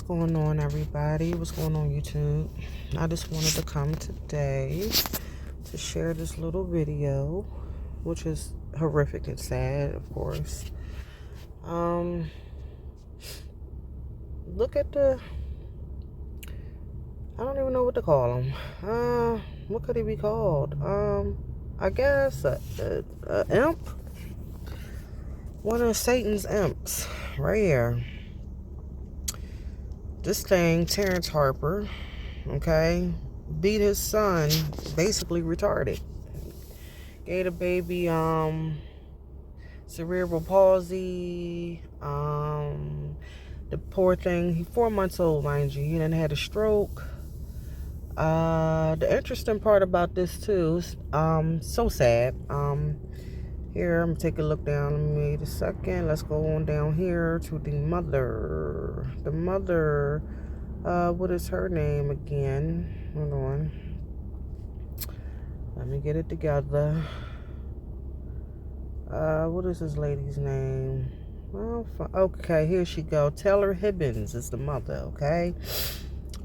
Going on, everybody? What's going on, YouTube? I just wanted to come today to share this little video, which is horrific and sad, of course. Look at the, I don't even know what to call him. What could he be called? I guess a imp. One of Satan's imps, right here. This thing, Terrence Harper, okay, beat his son, basically retarded. Gave the baby cerebral palsy. The poor thing, he's 4 months old, mind you. He done had a stroke. The interesting part about this too is so sad. Here, I'm gonna take a look down. Wait a second. Let's go on down here to the mother. The mother, what is her name again? Hold on. Let me get it together. What is this lady's name? Well, okay, here she go. Taylor Hibbins is the mother, okay?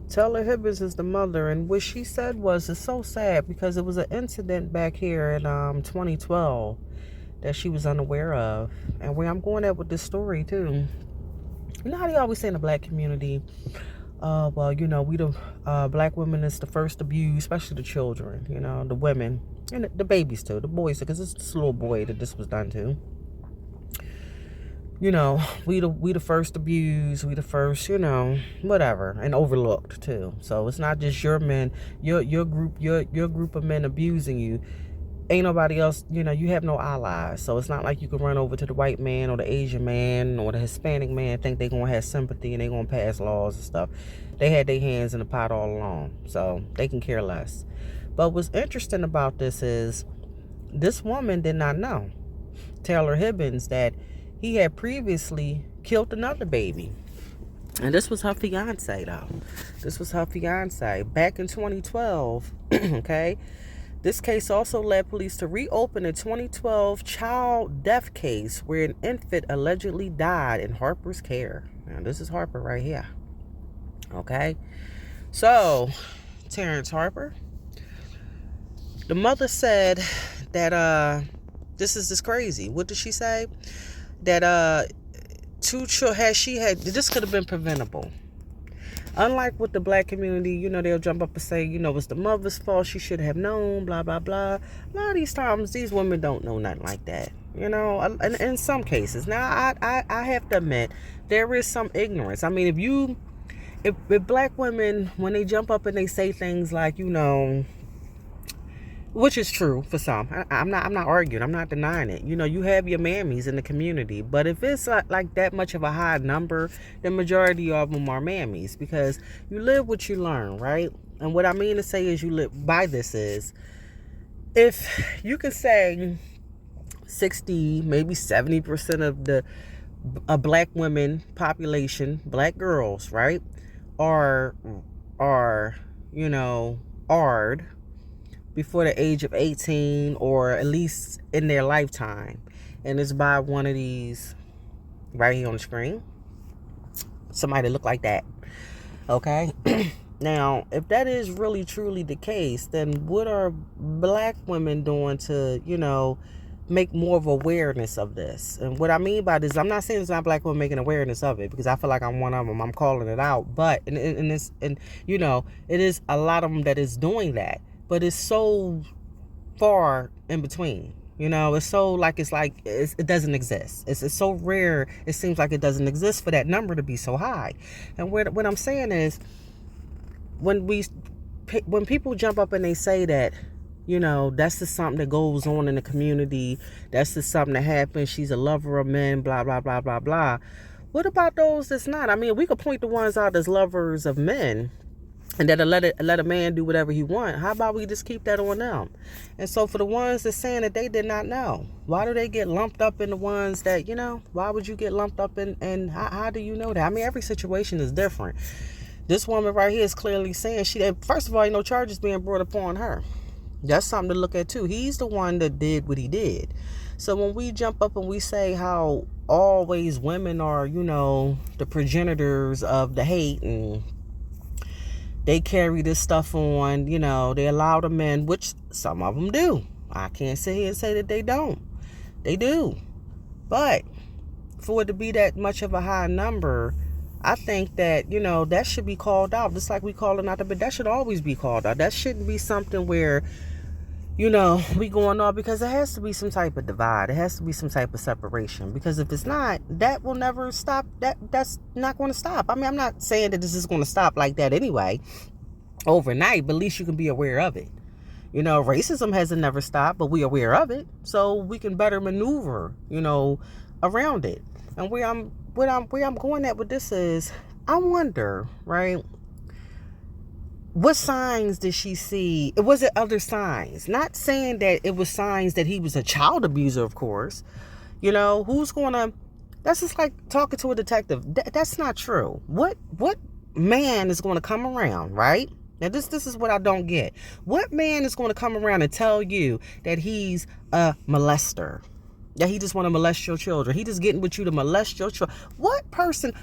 Taylor Hibbins is the mother, and what she said was, it's so sad because it was an incident back here in 2012 that she was unaware of. And where I'm going at with this story too, you know how they always say in the black community, well, you know, we the black women is the first abused, especially the children, you know, the women and the babies too, the boys, because it's this little boy that this was done to. You know, we the first abused, we the first, you know, whatever, and overlooked too. So it's not just your men, your group of men abusing you. Ain't nobody else, you know, you have no allies. So it's not like you can run over to the white man or the Asian man or the Hispanic man and think they're going to have sympathy and they're going to pass laws and stuff. They had their hands in the pot all along, so they can care less. But what's interesting about this is this woman did not know, Taylor Hibbins, that he had previously killed another baby. And this was her fiance, though. This was her fiance back in 2012, okay? This case also led police to reopen a 2012 child death case where an infant allegedly died in Harper's care. Now, this is Harper right here. Okay? So, Terrence Harper. The mother said that, this is crazy. What did she say? That, this could have been preventable. Unlike with the black community, you know, they'll jump up and say, you know, it's the mother's fault, she should have known, blah, blah, blah. A lot of these times, these women don't know nothing like that, you know, and in some cases. Now, I have to admit, there is some ignorance. I mean, if black women, when they jump up and they say things like, you know, which is true for some. I'm not arguing. I'm not denying it. You know, you have your mammies in the community. But if it's like that much of a high number, the majority of them are mammies. Because you live what you learn, right? And what I mean to say is you live by this is, if you can say 60, maybe 70% of the black women population, black girls, right, are you know, AR'd before the age of 18, or at least in their lifetime, and it's by one of these right here on the screen, somebody look like that, okay? Now, if that is really truly the case, then what are black women doing to, you know, make more of awareness of this? And what I mean by this, I'm not saying it's not black women making awareness of it, because I feel like I'm one of them. I'm calling it out, but and you know, it is a lot of them that is doing that. But it's so far in between, you know. It's so like it doesn't exist. It's so rare. It seems like it doesn't exist for that number to be so high. And what I'm saying is, when people jump up and they say that, you know, that's just something that goes on in the community, that's just something that happens, she's a lover of men, blah blah blah blah blah. What about those that's not? I mean, we could point the ones out as lovers of men, and that'll let a man do whatever he want. How about we just keep that on them? And so for the ones that's saying that they did not know, why do they get lumped up in the ones that, you know, why would you get lumped up in, and how do you know that? I mean, every situation is different. This woman right here is clearly saying first of all, you know, charges being brought upon her. That's something to look at too. He's the one that did what he did. So when we jump up and we say how always women are, the progenitors of the hate, and they carry this stuff on, they allow the men, which some of them do. I can't sit here and say that they don't. They do. But for it to be that much of a high number, I think that, that should be called out. Just like we calling out but that should always be called out. That shouldn't be something where, we going on, because there has to be some type of divide. There has to be some type of separation, because if it's not, that will never stop. That's not going to stop. I mean, I'm not saying that this is going to stop like that anyway, overnight, but at least you can be aware of it. Racism hasn't never stopped, but we're aware of it, so we can better maneuver, around it. And where I'm going at with this is, I wonder, right? What signs did she see? Was it other signs? Not saying that it was signs that he was a child abuser, of course. Who's gonna? That's just like talking to a detective. That's not true. What man is going to come around, right? Now, this is what I don't get. What man is going to come around and tell you that he's a molester? That he just want to molest your children? He just getting with you to molest your children? What person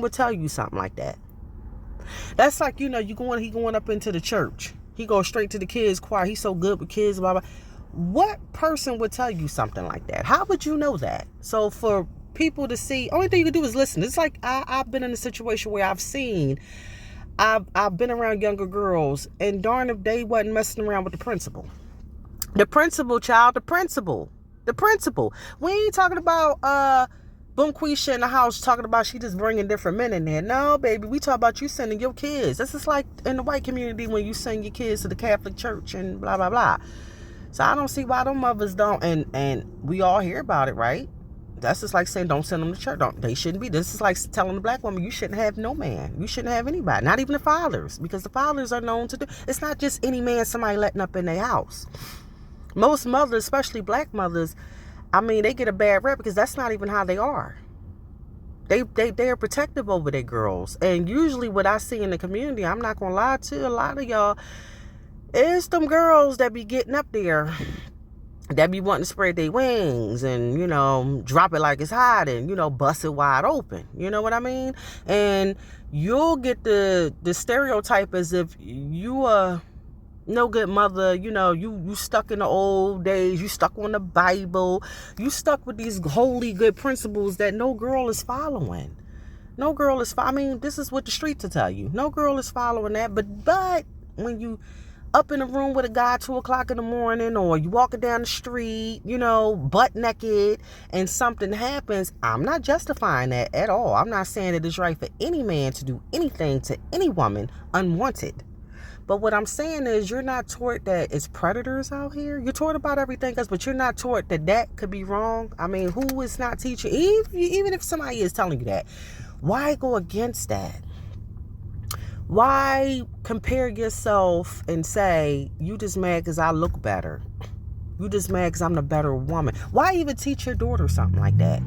would tell you something like that? That's like, he going up into the church. He goes straight to the kids choir. He's so good with kids, blah, blah. What person would tell you something like that? How would you know that? So for people to see, only thing you can do is listen. It's like I've been in a situation where I've been around younger girls, and darn if they wasn't messing around with the principal. The principal, child, the principal. We ain't talking about Boom Quisha in the house talking about she just bringing different men in there. No, baby, we talk about you sending your kids. This is like in the white community when you send your kids to the Catholic Church and blah, blah, blah. So I don't see why them mothers don't, and we all hear about it, right? That's just like saying don't send them to church. They shouldn't be. This is like telling the black woman you shouldn't have no man. You shouldn't have anybody, not even the fathers, because the fathers are known to do. It's not just any man somebody letting up in their house. Most mothers, especially black mothers, I mean, they get a bad rep because that's not even how they are. They are protective over their girls. And usually what I see in the community, I'm not going to lie to a lot of y'all, is them girls that be getting up there, that be wanting to spread their wings and, drop it like it's hot and, bust it wide open. You know what I mean? And you'll get the stereotype as if you are no good mother, you stuck in the old days, you stuck on the Bible, you stuck with these holy good principles that no girl is following. No girl is, I mean, this is what the streets will tell you. No girl is following that, but when you up in a room with a guy 2:00 in the morning, or you walking down the street, butt naked, and something happens, I'm not justifying that at all. I'm not saying that it's right for any man to do anything to any woman unwanted. But what I'm saying is, you're not taught that it's predators out here. You're taught about everything else, but you're not taught that could be wrong. I mean, who is not teaching? Even if somebody is telling you that, why go against that? Why compare yourself and say, you just mad because I look better? You just mad because I'm the better woman? Why even teach your daughter something like that?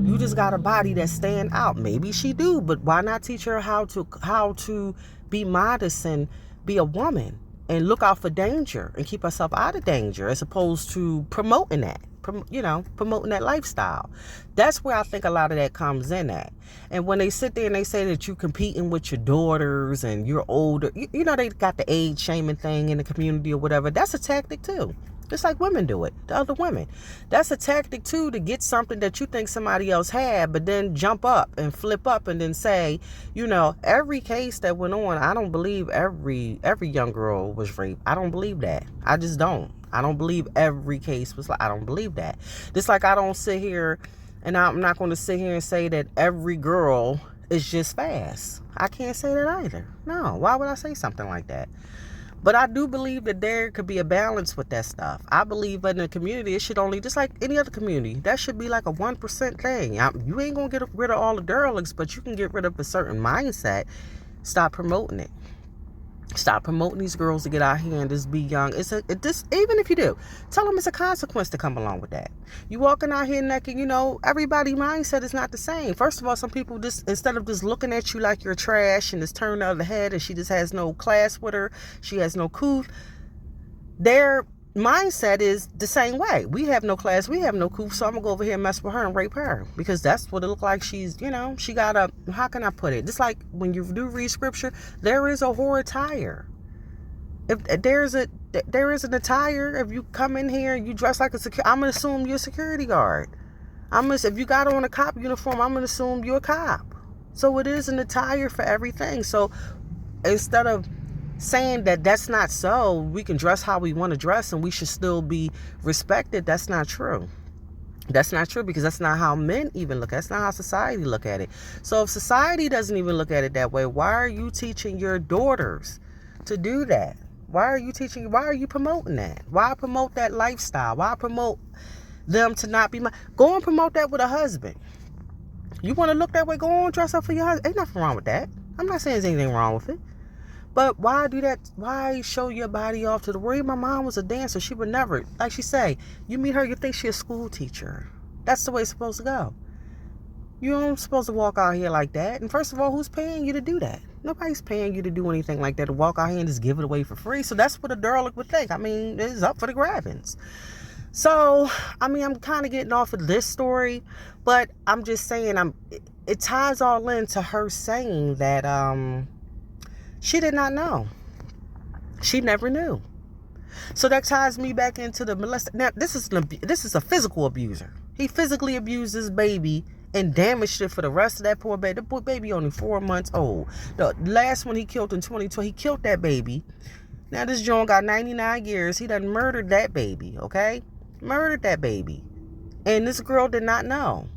You just got a body that stand out. Maybe she do, but why not teach her how to be modest and be a woman and look out for danger and keep herself out of danger, as opposed to promoting that, promoting that lifestyle. That's where I think a lot of that comes in at. And when they sit there and they say that you're competing with your daughters and you're older, they got the age shaming thing in the community or whatever. That's a tactic too. Just like women do it, the other women. That's a tactic too, to get something that you think somebody else had, but then jump up and flip up and then say, every case that went on, I don't believe every young girl was raped. I don't believe that. I just don't. I don't believe every case was like, I don't believe that. Just like I don't sit here, and I'm not going to sit here and say that every girl is just fast. I can't say that either. No, why would I say something like that? But I do believe that there could be a balance with that stuff. I believe in the community, it should only, just like any other community, that should be like a 1% thing. You ain't going to get rid of all the derelicts, but you can get rid of a certain mindset. Stop promoting it. Stop promoting these girls to get out here and just be young. Even if you do, tell them it's a consequence to come along with that. You walking out here naked, everybody's mindset is not the same. First of all, some people just, instead of just looking at you like you're trash and just turn the other head and she just has no class with her, she has no couth, they're mindset is the same way. We have no class, we have no couth, so I'm gonna go over here and mess with her and rape her, because that's what it look like. She's, she got a, how can I put it? Just like when you do read scripture, there is a whore attire. If there is an attire, if you come in here and you dress like a security, I'm gonna assume you're a security guard. If you got on a cop uniform, I'm gonna assume you're a cop. So it is an attire for everything. So instead of saying that that's not so, we can dress how we want to dress and we should still be respected, that's not true. That's not true, because that's not how men even look at it. That's not how society look at it. So if society doesn't even look at it that way, why are you teaching your daughters to do that? Why are you promoting that? Why promote that lifestyle? Why promote them to not be go and promote that with a husband? You want to look that way, go on, dress up for your husband. Ain't nothing wrong with that. I'm not saying there's anything wrong with it. But why do that? Why show your body off to the world? My mom was a dancer. She would never, like she say, you meet her, you think she's a school teacher. That's the way it's supposed to go. You don't supposed to walk out here like that. And first of all, who's paying you to do that? Nobody's paying you to do anything like that, to walk out here and just give it away for free. So that's what a derelict would think. I mean, it's up for the grabbings. So, I mean, I'm kind of getting off of this story, but I'm just saying, it ties all into her saying that she did not know. She never knew. So that ties me back into the molest. Now, this is a physical abuser. He physically abused this baby and damaged it for the rest of that poor baby. The poor baby only 4 months old. The last one he killed in 2020, he killed that baby. Now this John got 99 years. He done murdered that baby, okay? Murdered that baby. And this girl did not know.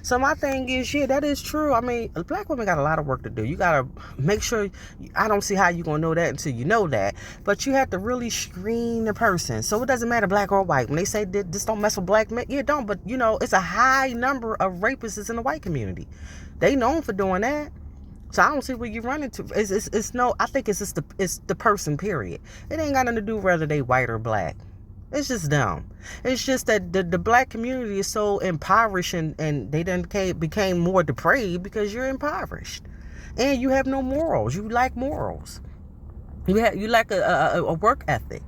So my thing is, yeah, that is true. I mean, black women got a lot of work to do. You got to make sure, I don't see how you're going to know that until you know that. But you have to really screen the person. So it doesn't matter black or white. When they say this don't mess with black men, yeah, don't. But, it's a high number of rapists in the white community. They known for doing that. So I don't see where you run into. I think it's just the person, period. It ain't got nothing to do whether they white or black. It's just dumb. It's just that the black community is so impoverished, and they then became more depraved because you're impoverished. And you have no morals. You lack morals. You lack a work ethic.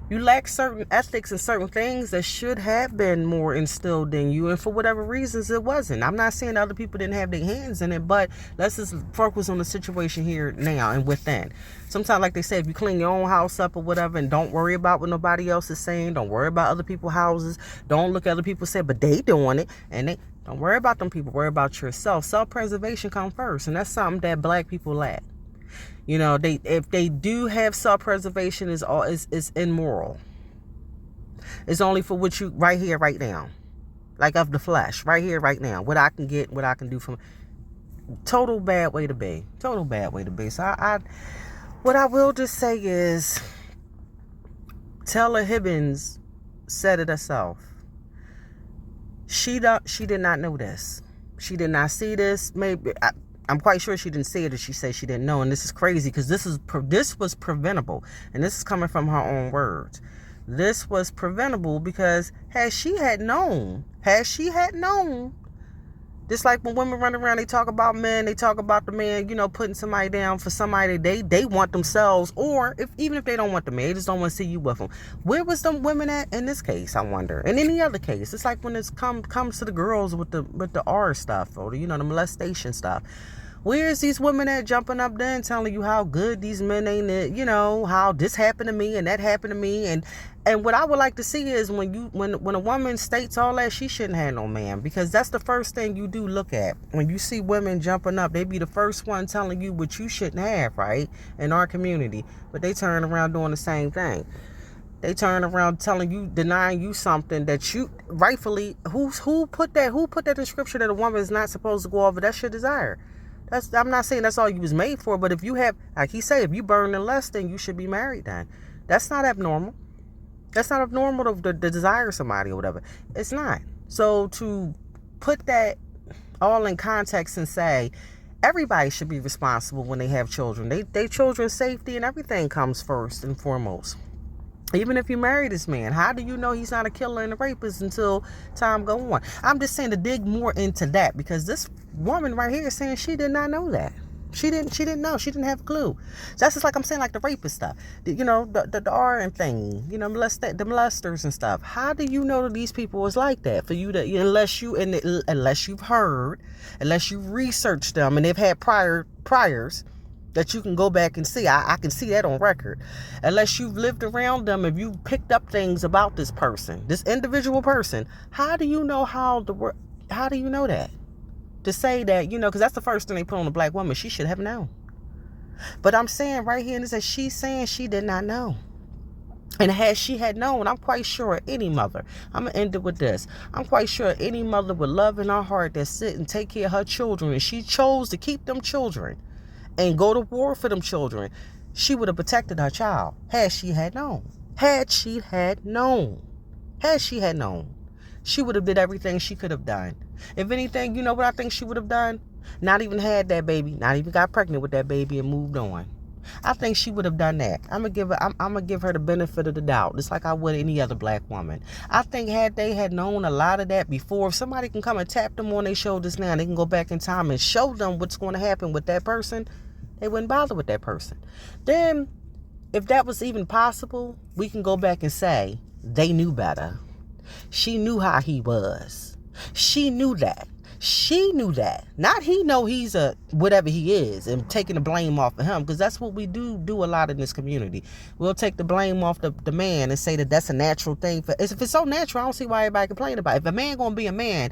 You lack certain ethics and certain things that should have been more instilled in you, and for whatever reasons it wasn't. I'm not saying other people didn't have their hands in it, but let's just focus on the situation here now and within. Sometimes, like they say, if you clean your own house up or whatever, and don't worry about what nobody else is saying, don't worry about other people's houses, don't look at other people say, but they doing it, and they don't worry about them people, worry about yourself. Self-preservation comes first, and that's something that black people lack. If they do have self-preservation, is immoral. It's only for what you right here, right now, like of the flesh, right here, right now. What I can get, what I can do from. Total bad way to be. Total bad way to be. So what I will just say is, Taylor Hibbins said it herself. She did not know this. She did not see this. Maybe. I'm quite sure she didn't say it, as she said she didn't know. And this is crazy, because this was preventable. And this is coming from her own words. This was preventable because had she had known, just like when women run around, they talk about men, they talk about the man, putting somebody down for somebody they want themselves, or even if they don't want the man, they just don't want to see you with them. Where was them women at in this case, I wonder? In any other case, it's like when it comes to the girls with the R stuff, or the molestation stuff. Where's these women at jumping up there and telling you how good these men ain't, how this happened to me and that happened to me, and what I would like to see is when a woman states all that, she shouldn't have no man, because that's the first thing you do look at. When you see women jumping up, they be the first one telling you what you shouldn't have, right, in our community, but they turn around doing the same thing. They turn around telling you, denying you something that you rightfully, who put that in scripture that a woman is not supposed to go over? That's your desire. I'm not saying that's all you was made for, but if you have, like he said, if you burn in lust, then you should be married then. That's not abnormal. That's not abnormal to desire somebody or whatever. It's not. So to put that all in context and say everybody should be responsible when they have children. They children's safety and everything comes first and foremost. Even if you marry this man, how do you know he's not a killer and a rapist until time go on? I'm just saying to dig more into that, because this woman right here is saying she did not know that. She didn't know. She didn't have a clue. So that's just like I'm saying, like the rapist stuff. The RN thing, the molesters and stuff. How do you know that these people was like that? For you to, unless you've heard, unless you researched them and they've had priors that you can go back and see. I can see that on record. Unless you've lived around them, if you picked up things about this person, this individual person, how do you know how do you know that? To say that, because that's the first thing they put on a black woman. She should have known. But I'm saying right here, and it says she's saying she did not know. And had she had known, I'm quite sure any mother, I'm going to end it with this. I'm quite sure any mother with love in her heart that sit and take care of her children, and she chose to keep them children and go to war for them children, she would have protected her child had she had known. Had she had known. Had she had known. She would have did everything she could have done. If anything, you know what I think she would have done? Not even had that baby, not even got pregnant with that baby and moved on. I think she would have done that. I'm gonna give her the benefit of the doubt, just like I would any other black woman. I think had they had known a lot of that before, if somebody can come and tap them on their shoulders now, they can go back in time and show them what's going to happen with that person, they wouldn't bother with that person. Then, if that was even possible, we can go back and say they knew better. She knew how he was. She knew that. She knew that. Not he know he's a whatever he is and taking the blame off of him, because that's what we do a lot in this community. We'll take the blame off the man and say that that's a natural thing. If it's so natural, I don't see why everybody complain about it. If a man gonna be a man,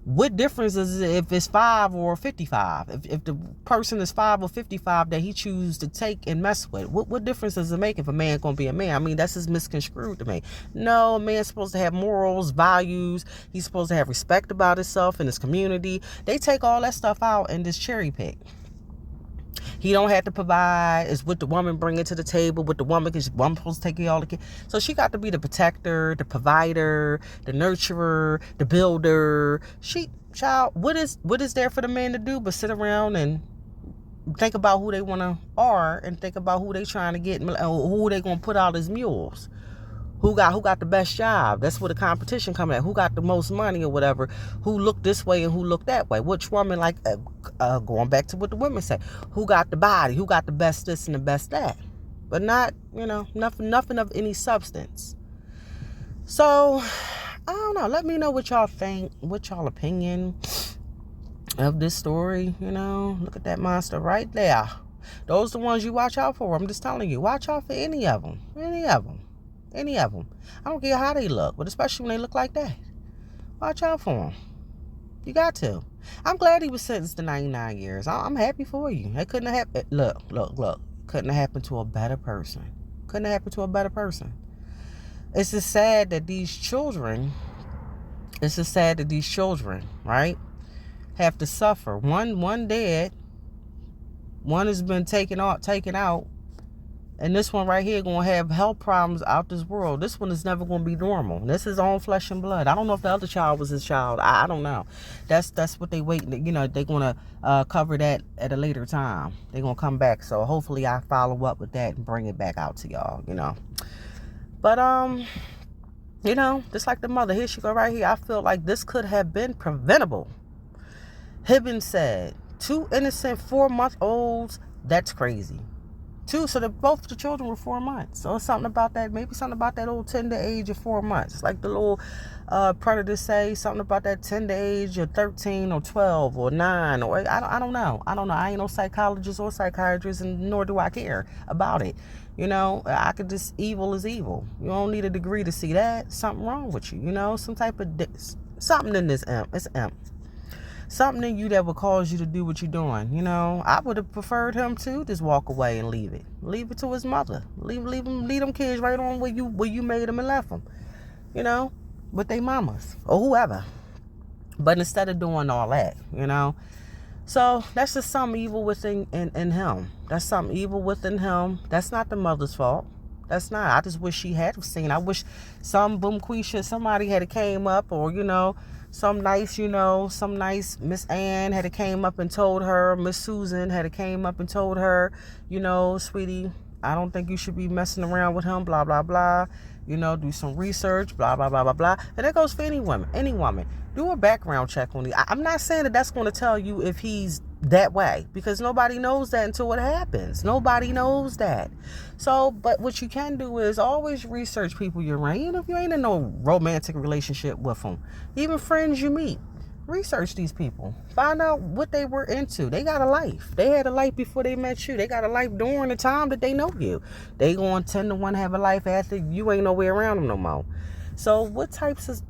what difference is it if it's 5 or 55? If the person is 5 or 55 that he chooses to take and mess with, what difference does it make if a man gonna be a man? I mean, that's just misconstrued to me. No, a man's supposed to have morals, values. He's supposed to have respect about himself and his community. They take all that stuff out and just cherry pick. He don't have to provide. It's what the woman bring it to the table. With the woman, because the woman's supposed to take care of all the kids. So she got to be the protector, the provider, the nurturer, the builder. What is there for the man to do but sit around and think about who they want to are and think about who they trying to get, who they gonna put out as mules. Who got the best job? That's where the competition coming at. Who got the most money or whatever? Who looked this way and who looked that way? Which woman, going back to what the women say, who got the body? Who got the best this and the best that? But not, nothing of any substance. So, I don't know. Let me know what y'all think. What y'all opinion of this story. Look at that monster right there. Those are the ones you watch out for. I'm just telling you. Watch out for any of them. Any of them. I don't care how they look, but especially when they look like that. Watch out for them. You got to. I'm glad he was sentenced to 99 years. I'm happy for you. It couldn't have happened. Look. Couldn't have happened to a better person. It's just sad that these children, right, have to suffer. One dead. One has been taken out. And this one right here going to have health problems out this world. This one is never going to be normal. This is own flesh and blood. I don't know if the other child was his child. I don't know. That's what they wait. They're going to cover that at a later time. They're going to come back. So hopefully I follow up with that and bring it back out to y'all, But, just like the mother. Here she go right here. I feel like this could have been preventable. Hibbins said, 2 innocent 4-month-olds. That's crazy. So both the children were 4 months. So it's something about that, maybe something about that old tender age of 4 months. It's like the little predators say, something about that tender age of 13 or 12 or 9 or I don't know. I ain't no psychologist or psychiatrist, and nor do I care about it. I could just, evil is evil. You don't need a degree to see that. Something wrong with you. Some type of something in this imp. It's imp. Something in you that would cause you to do what you're doing. I would have preferred him to just walk away and leave it to his mother. Leave them kids right on where you made them and left them, with their mamas or whoever. But instead of doing all that, so that's just some evil within in him. That's some evil within him. That's not the mother's fault. That's not. I just wish she had seen. I wish somebody had came up, or some nice Miss Ann had came up and told her, Miss Susan had came up and told her, sweetie, I don't think you should be messing around with him, blah, blah, blah. do some research, blah, blah, blah, blah, blah. And that goes for any woman. Do a background check on I'm not saying that that's going to tell you if he's that way, because nobody knows that until it happens. Nobody knows that. So, but what you can do is always research people you're around. Even if you ain't in no romantic relationship with them, even friends you meet, research these people. Find out what they were into. They got a life. They had a life before they met you. They got a life during the time that they know you. They going to 10 to 1 have a life after you ain't nowhere around them no more. So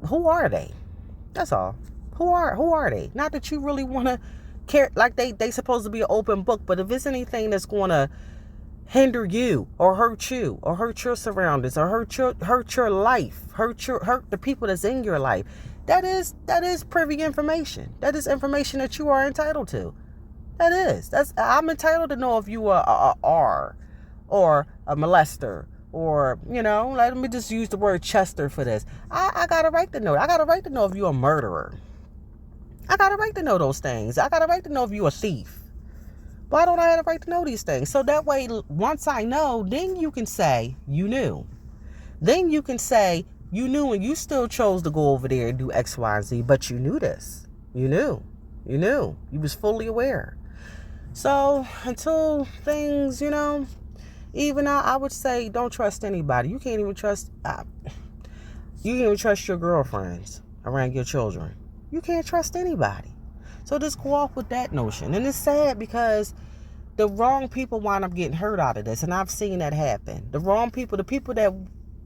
who are they? That's all. Who are they? Not that you really want to care, like they supposed to be an open book, but if it's anything that's going to hinder you or hurt your surroundings, or hurt your life, hurt the people that's in your life, that is privy information. That is information that you are entitled to. I'm entitled to know if you are a R or a molester, or let me just use the word Chester for this. I got a right to know. I got a right to know if you're a murderer. I got a right to know those things. I got a right to know if you're a thief. Why don't I have a right to know these things? So that way, once I know, then you can say you knew. Then you can say you knew and you still chose to go over there and do X, Y, and Z, but you knew this. You knew. You was fully aware. So until things, even out, I would say don't trust anybody. You can't even trust your girlfriends around your children. You can't trust anybody. So just go off with that notion. And it's sad because the wrong people wind up getting hurt out of this. And I've seen that happen. The wrong people, the people that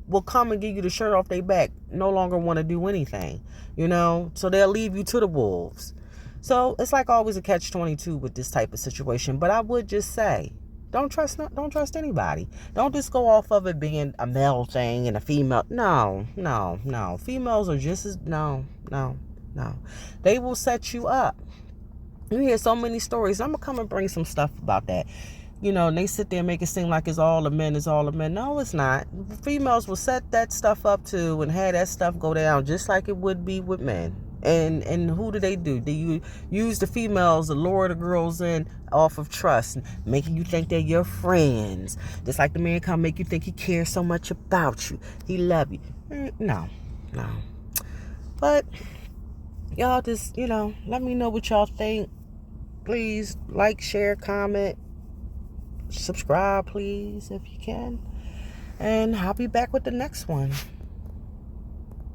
will come and give you the shirt off their back, no longer want to do anything, so they'll leave you to the wolves. So it's like always a catch-22 with this type of situation. But I would just say, don't trust anybody. Don't just go off of it being a male thing and a female. No. Females are just as, no. They will set you up. You hear so many stories. I'm going to come and bring some stuff about that. And they sit there and make it seem like it's all the men. No, it's not. Females will set that stuff up too and have that stuff go down just like it would be with men. And who do? They use the females to lure the girls in off of trust, making you think they're your friends. Just like the man come make you think he cares so much about you. He love you. No. But y'all just, let me know what y'all think. Please like, share, comment, subscribe, please, if you can. And I'll be back with the next one.